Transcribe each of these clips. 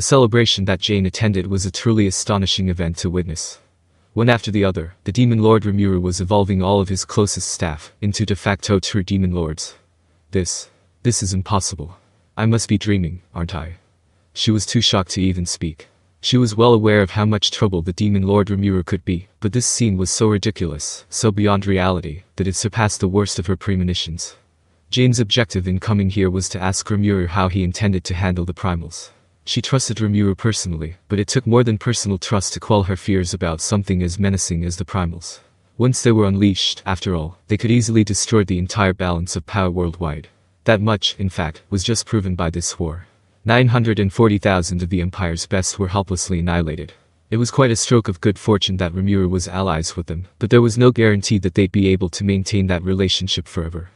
The celebration that Jane attended was a truly astonishing event to witness. One after the other, the Demon Lord Rimuru was evolving all of his closest staff into de facto true Demon Lords. This is impossible. I must be dreaming, aren't I? She was too shocked to even speak. She was well aware of how much trouble the Demon Lord Rimuru could be, but this scene was so ridiculous, so beyond reality, that it surpassed the worst of her premonitions. Jane's objective in coming here was to ask Rimuru how he intended to handle the primals. She trusted Rimuru personally, but it took more than personal trust to quell her fears about something as menacing as the primals. Once they were unleashed, after all, they could easily destroy the entire balance of power worldwide. That much, in fact, was just proven by this war. 940,000 of the Empire's best were helplessly annihilated. It was quite a stroke of good fortune that Rimuru was allies with them, but there was no guarantee that they'd be able to maintain that relationship forever.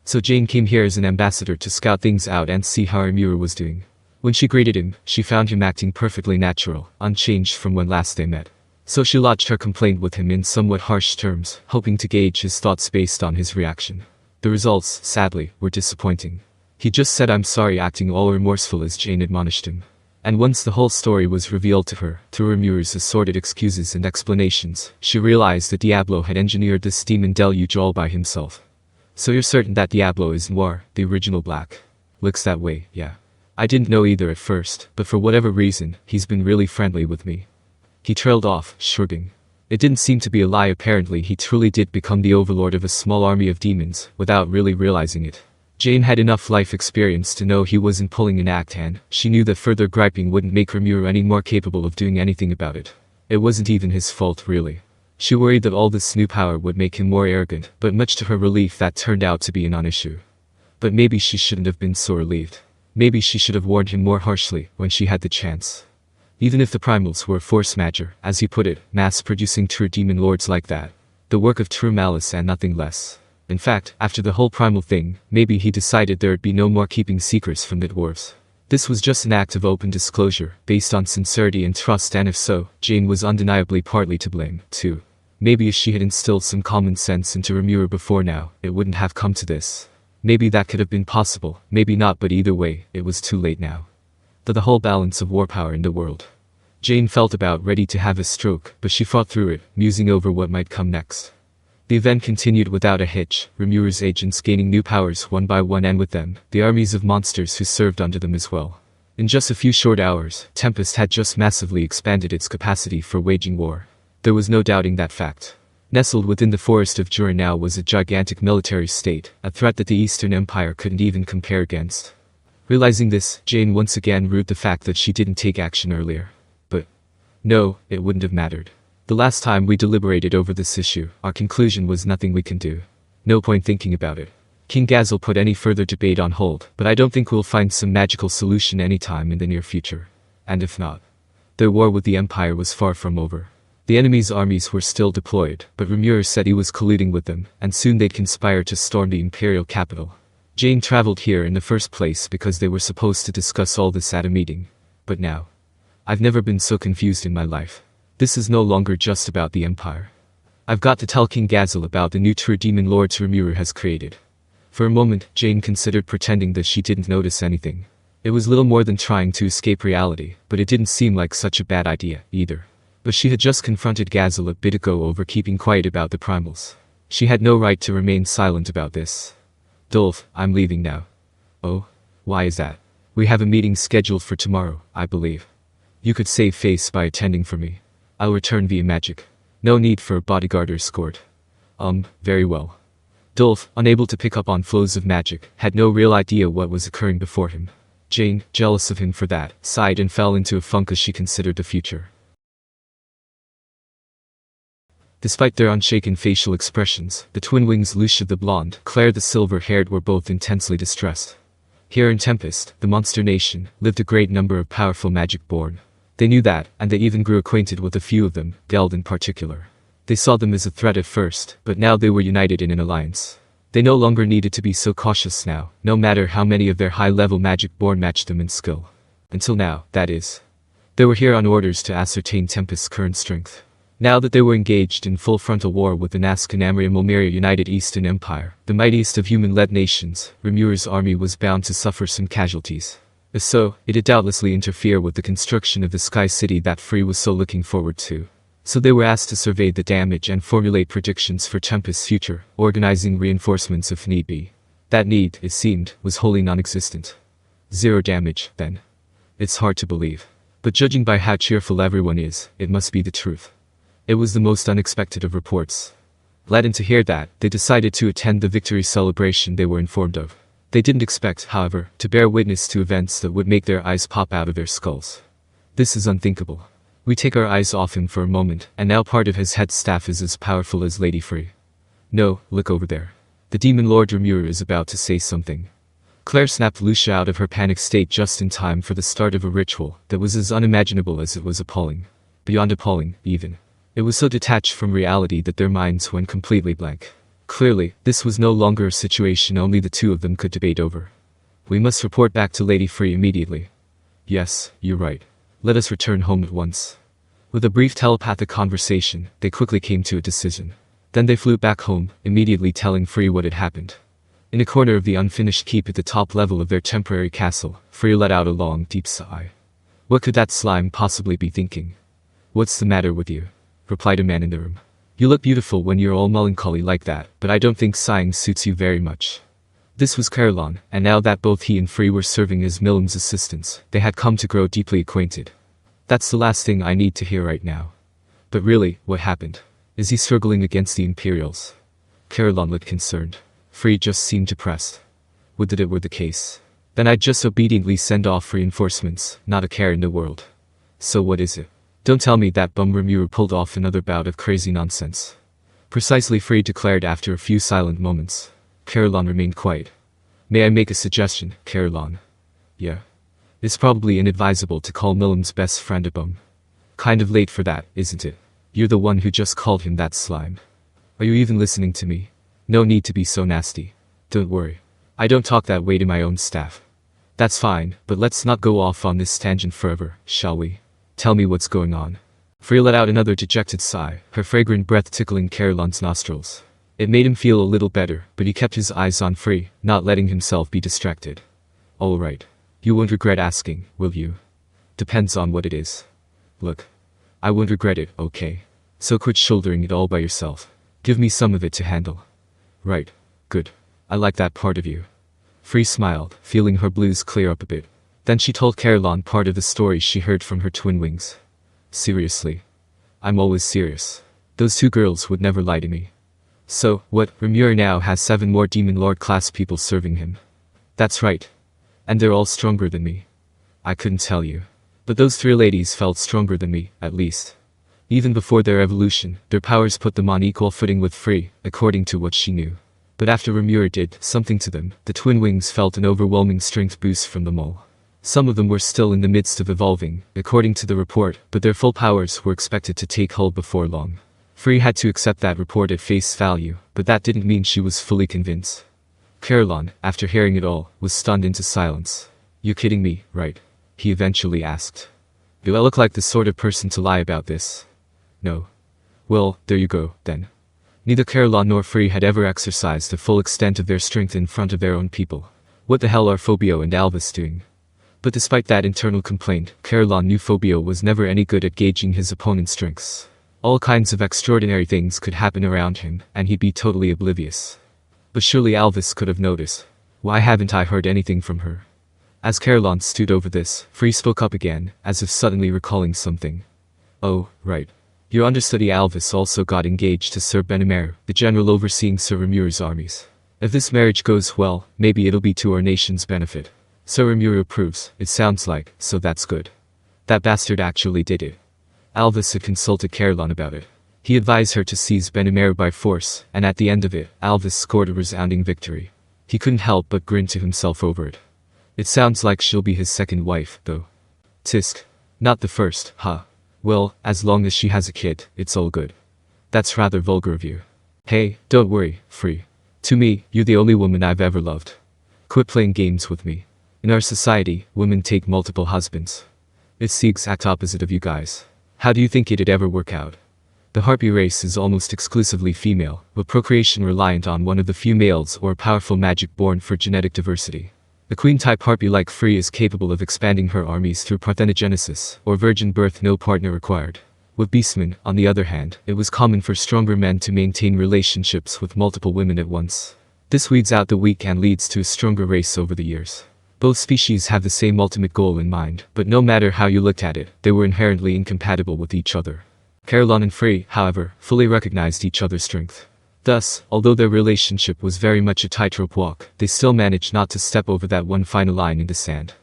So Jane came here as an ambassador to scout things out and see how Rimuru was doing. When she greeted him, she found him acting perfectly natural, unchanged from when last they met. So she lodged her complaint with him in somewhat harsh terms, hoping to gauge his thoughts based on his reaction. The results, sadly, were disappointing. He just said I'm sorry, acting all remorseful as Jane admonished him. And once the whole story was revealed to her, through Rimuru's assorted excuses and explanations, she realized that Diablo had engineered this demon deluge all by himself. So you're certain that Diablo is Noir, the original Black? Looks that way, yeah. I didn't know either at first, but for whatever reason, he's been really friendly with me. He trailed off, shrugging. It didn't seem to be a lie. Apparently he truly did become the overlord of a small army of demons, without really realizing it. Jane had enough life experience to know he wasn't pulling an act, and she knew that further griping wouldn't make Rimuru any more capable of doing anything about it. It wasn't even his fault, really. She worried that all this new power would make him more arrogant, but much to her relief that turned out to be a non-issue. But maybe she shouldn't have been so relieved. Maybe she should have warned him more harshly when she had the chance. Even if the primals were a force majeure, as he put it, mass-producing true demon lords like that. The work of true malice and nothing less. In fact, after the whole primal thing, maybe he decided there'd be no more keeping secrets from the dwarves. This was just an act of open disclosure, based on sincerity and trust, and if so, Jane was undeniably partly to blame, too. Maybe if she had instilled some common sense into Rimuru before now, it wouldn't have come to this. Maybe that could have been possible, maybe not, but either way, it was too late now. The whole balance of war power in the world. Jane felt about ready to have a stroke, but she fought through it, musing over what might come next. The event continued without a hitch, Rimuru's agents gaining new powers one by one, and with them, the armies of monsters who served under them as well. In just a few short hours, Tempest had just massively expanded its capacity for waging war. There was no doubting that fact. Nestled within the forest of Jura now was a gigantic military state, a threat that the Eastern Empire couldn't even compare against. Realizing this, Jane once again rued the fact that she didn't take action earlier. But no, it wouldn't have mattered. The last time we deliberated over this issue, our conclusion was nothing we can do. No point thinking about it. King Gazel put any further debate on hold, but I don't think we'll find some magical solution anytime in the near future. And if not, their war with the Empire was far from over. The enemy's armies were still deployed, but Rimuru said he was colluding with them, and soon they'd conspire to storm the imperial capital. Jane traveled here in the first place because they were supposed to discuss all this at a meeting. But now, I've never been so confused in my life. This is no longer just about the Empire. I've got to tell King Gazel about the new true demon lords Rimuru has created. For a moment, Jane considered pretending that she didn't notice anything. It was little more than trying to escape reality, but it didn't seem like such a bad idea, either. But she had just confronted Gazel a bit ago over keeping quiet about the primals. She had no right to remain silent about this. Dolph, I'm leaving now. Oh? Why is that? We have a meeting scheduled for tomorrow, I believe. You could save face by attending for me. I'll return via magic. No need for a bodyguard or escort. Very well. Dolph, unable to pick up on flows of magic, had no real idea what was occurring before him. Jane, jealous of him for that, sighed and fell into a funk as she considered the future. Despite their unshaken facial expressions, the twin wings Lucia the blonde, Claire the silver-haired were both intensely distressed. Here in Tempest, the monster nation, lived a great number of powerful magic-born. They knew that, and they even grew acquainted with a few of them, Geld in particular. They saw them as a threat at first, but now they were united in an alliance. They no longer needed to be so cautious now, no matter how many of their high-level magic-born matched them in skill. Until now, that is. They were here on orders to ascertain Tempest's current strength. Now that they were engaged in full frontal war with the Nazcanamria-Mulmeria United Eastern Empire, the mightiest of human-led nations, Rimuru's army was bound to suffer some casualties. If so, it'd doubtlessly interfere with the construction of the Sky City that Frey was so looking forward to. So they were asked to survey the damage and formulate predictions for Tempest's future, organizing reinforcements if need be. That need, it seemed, was wholly non-existent. 0 damage, then. It's hard to believe. But judging by how cheerful everyone is, it must be the truth. It was the most unexpected of reports. Gladdened to hear that, they decided to attend the victory celebration they were informed of. They didn't expect, however, to bear witness to events that would make their eyes pop out of their skulls. This is unthinkable. We take our eyes off him for a moment, and now part of his head staff is as powerful as Lady Frey. No, look over there. The Demon Lord Rimuru is about to say something. Claire snapped Lucia out of her panic state just in time for the start of a ritual that was as unimaginable as it was appalling. Beyond appalling, even. It was so detached from reality that their minds went completely blank. Clearly, this was no longer a situation only the two of them could debate over. We must report back to Lady Frey immediately. Yes, you're right. Let us return home at once. With a brief telepathic conversation, they quickly came to a decision. Then they flew back home, immediately telling Frey what had happened. In a corner of the unfinished keep at the top level of their temporary castle, Frey let out a long, deep sigh. What could that slime possibly be thinking? What's the matter with you? Replied a man in the room. You look beautiful when you're all melancholy like that, but I don't think sighing suits you very much. This was Carrion, and now that both he and Frey were serving as Milim's assistants, they had come to grow deeply acquainted. That's the last thing I need to hear right now. But really, what happened? Is he struggling against the Imperials? Carrion looked concerned. Frey just seemed depressed. Would that it were the case. Then I'd just obediently send off reinforcements, not a care in the world. So what is it? Don't tell me that bum Rimuru pulled off another bout of crazy nonsense. Precisely, Frey declared after a few silent moments. Carrion remained quiet. May I make a suggestion, Carrion? Yeah. It's probably inadvisable to call Milim's best friend a bum. Kind of late for that, isn't it? You're the one who just called him that slime. Are you even listening to me? No need to be so nasty. Don't worry. I don't talk that way to my own staff. That's fine, but let's not go off on this tangent forever, shall we? Tell me what's going on. Frey let out another dejected sigh, her fragrant breath tickling Carrion's nostrils. It made him feel a little better, but he kept his eyes on Frey, not letting himself be distracted. All right. You won't regret asking, will you? Depends on what it is. Look. I won't regret it, okay? So quit shouldering it all by yourself. Give me some of it to handle. Right. Good. I like that part of you. Frey smiled, feeling her blues clear up a bit. Then she told Carrion part of the story she heard from her twin wings. Seriously. I'm always serious. Those two girls would never lie to me. So, what, Rimuru now has 7 more Demon Lord class people serving him. That's right. And they're all stronger than me. I couldn't tell you. But those 3 ladies felt stronger than me, at least. Even before their evolution, their powers put them on equal footing with Frey, according to what she knew. But after Rimuru did something to them, the twin wings felt an overwhelming strength boost from them all. Some of them were still in the midst of evolving, according to the report, but their full powers were expected to take hold before long. Frey had to accept that report at face value, but that didn't mean she was fully convinced. Carrion, after hearing it all, was stunned into silence. You kidding me, right? He eventually asked. Do I look like the sort of person to lie about this? No. Well, there you go, then. Neither Carrion nor Frey had ever exercised the full extent of their strength in front of their own people. What the hell are Phobio and Alvis doing? But despite that internal complaint, Carrion knew Phobio was never any good at gauging his opponent's strengths. All kinds of extraordinary things could happen around him, and he'd be totally oblivious. But surely Alvis could have noticed. Why haven't I heard anything from her? As Carrion stewed over this, Frey spoke up again, as if suddenly recalling something. Oh, right. Your understudy Alvis also got engaged to Sir Benimaru, the general overseeing Sir Rimuru's armies. If this marriage goes well, maybe it'll be to our nation's benefit. Sir Rimuru approves, it sounds like, so that's good. That bastard actually did it. Alvis had consulted Carrion about it. He advised her to seize Benimaru by force, and at the end of it, Alvis scored a resounding victory. He couldn't help but grin to himself over it. It sounds like she'll be his second wife, though. Tisk. Not the first, huh? Well, as long as she has a kid, it's all good. That's rather vulgar of you. Hey, don't worry, Frey. To me, you're the only woman I've ever loved. Quit playing games with me. In our society, women take multiple husbands. It's the exact opposite of you guys. How do you think it'd ever work out? The Harpy race is almost exclusively female, with procreation reliant on one of the few males or powerful magic born for genetic diversity. A queen-type harpy like Frey is capable of expanding her armies through parthenogenesis, or virgin birth, no partner required. With beastmen, on the other hand, it was common for stronger men to maintain relationships with multiple women at once. This weeds out the weak and leads to a stronger race over the years. Both species have the same ultimate goal in mind, but no matter how you looked at it, they were inherently incompatible with each other. Carrion and Frey, however, fully recognized each other's strength. Thus, although their relationship was very much a tightrope walk, they still managed not to step over that one final line in the sand.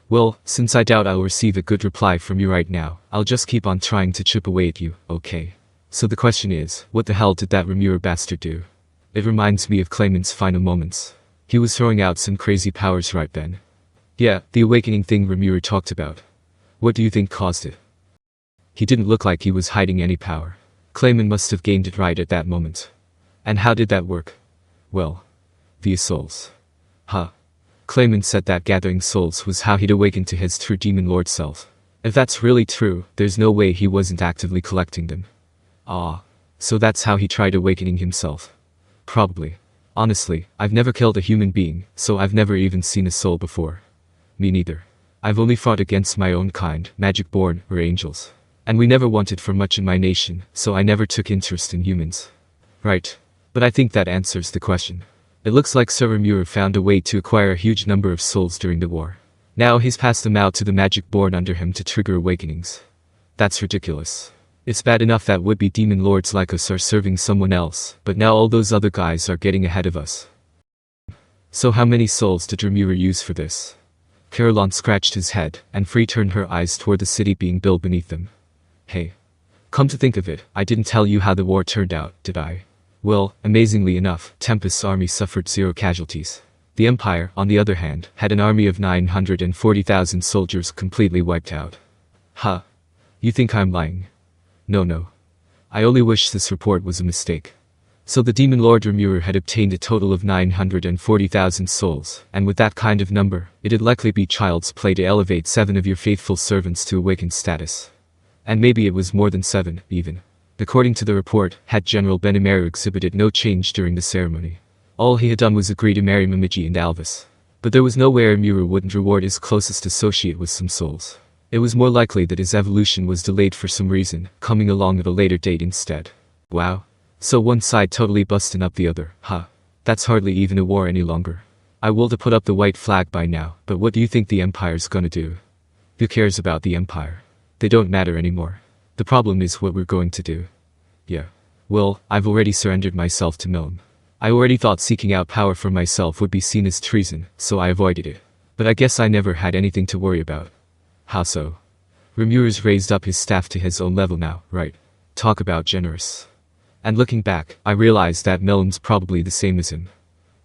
Well, since I doubt I'll receive a good reply from you right now, I'll just keep on trying to chip away at you, okay? So the question is, what the hell did that Rimuru bastard do? It reminds me of Clayman's final moments. He was throwing out some crazy powers right then. Yeah, the awakening thing Rimuru talked about. What do you think caused it? He didn't look like he was hiding any power. Clayman must have gained it right at that moment. And how did that work? Well, via souls. Huh. Clayman said that gathering souls was how he'd awakened to his true demon lord self. If that's really true, there's no way he wasn't actively collecting them. Ah. So that's how he tried awakening himself. Probably. Honestly, I've never killed a human being, so I've never even seen a soul before. Me neither. I've only fought against my own kind, magic-born, or angels. And we never wanted for much in my nation, so I never took interest in humans. Right. But I think that answers the question. It looks like Sir Rimuru found a way to acquire a huge number of souls during the war. Now he's passed them out to the magic born under him to trigger awakenings. That's ridiculous. It's bad enough that would-be demon lords like us are serving someone else, but now all those other guys are getting ahead of us. So how many souls did Rimuru use for this? Carrion scratched his head, and Frey turned her eyes toward the city being built beneath them. Hey. Come to think of it, I didn't tell you how the war turned out, did I? Well, amazingly enough, Tempest's army suffered 0 casualties. The Empire, on the other hand, had an army of 940,000 soldiers completely wiped out. Huh. You think I'm lying? No. I only wish this report was a mistake. So the Demon Lord Rimuru had obtained a total of 940,000 souls, and with that kind of number, it'd likely be child's play to elevate 7 of your faithful servants to awakened status. And maybe it was more than 7, even. According to the report, had General Benimaru exhibited no change during the ceremony. All he had done was agree to marry Momiji and Alvis. But there was no way Rimuru wouldn't reward his closest associate with some souls. It was more likely that his evolution was delayed for some reason, coming along at a later date instead. Wow. So one side totally busting up the other, huh? That's hardly even a war any longer. I will to put up the white flag by now, but what do you think the Empire's gonna do? Who cares about the Empire? They don't matter anymore. The problem is what we're going to do. Yeah. Well, I've already surrendered myself to Milim. I already thought seeking out power for myself would be seen as treason, so I avoided it. But I guess I never had anything to worry about. How so? Rimuru's raised up his staff to his own level now, right? Talk about generous. And looking back, I realized that Milim's probably the same as him.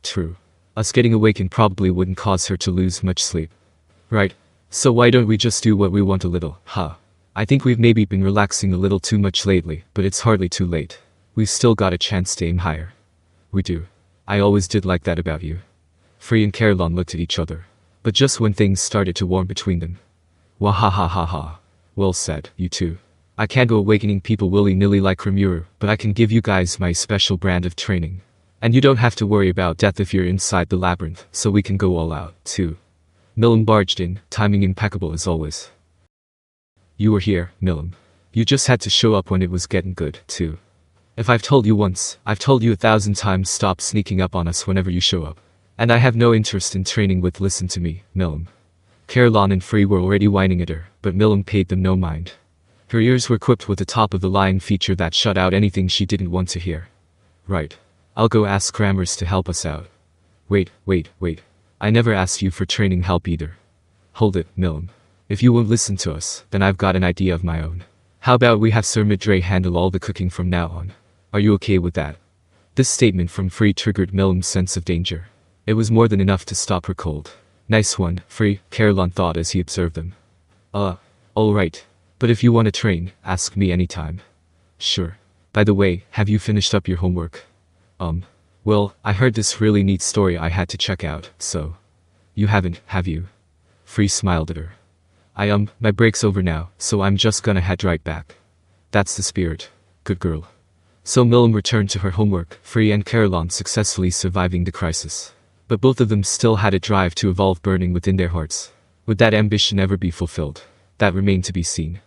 True. Us getting awakened probably wouldn't cause her to lose much sleep. Right. So why don't we just do what we want a little, huh? I think we've maybe been relaxing a little too much lately, but it's hardly too late. We've still got a chance to aim higher. We do. I always did like that about you. Frey and Carrion looked at each other. But just when things started to warm between them. Wahahahaha. Well said, you two. I can't go awakening people willy-nilly like Rimuru, but I can give you guys my special brand of training. And you don't have to worry about death if you're inside the labyrinth, so we can go all out, too. Milim barged in, timing impeccable as always. You were here, Milim. You just had to show up when it was getting good, too. If I've told you once, I've told you 1,000 times stop sneaking up on us whenever you show up. And I have no interest in training with listen to me, Milim. Carrion and Frey were already whining at her, but Milim paid them no mind. Her ears were equipped with the top-of-the-line feature that shut out anything she didn't want to hear. Right. I'll go ask Grammars to help us out. Wait. I never asked you for training help either. Hold it, Milim. If you won't listen to us, then I've got an idea of my own. How about we have Sir Midray handle all the cooking from now on? Are you okay with that? This statement from Frey triggered Milim's sense of danger. It was more than enough to stop her cold. Nice one, Frey, Carrion thought as he observed them. Alright. But if you want to train, ask me anytime. Sure. By the way, have you finished up your homework? Well, I heard this really neat story I had to check out, so. You haven't, have you? Frey smiled at her. My break's over now, so I'm just gonna head right back. That's the spirit. Good girl. So Milim returned to her homework, Frey and Carrion successfully surviving the crisis. But both of them still had a drive to evolve burning within their hearts. Would that ambition ever be fulfilled? That remained to be seen.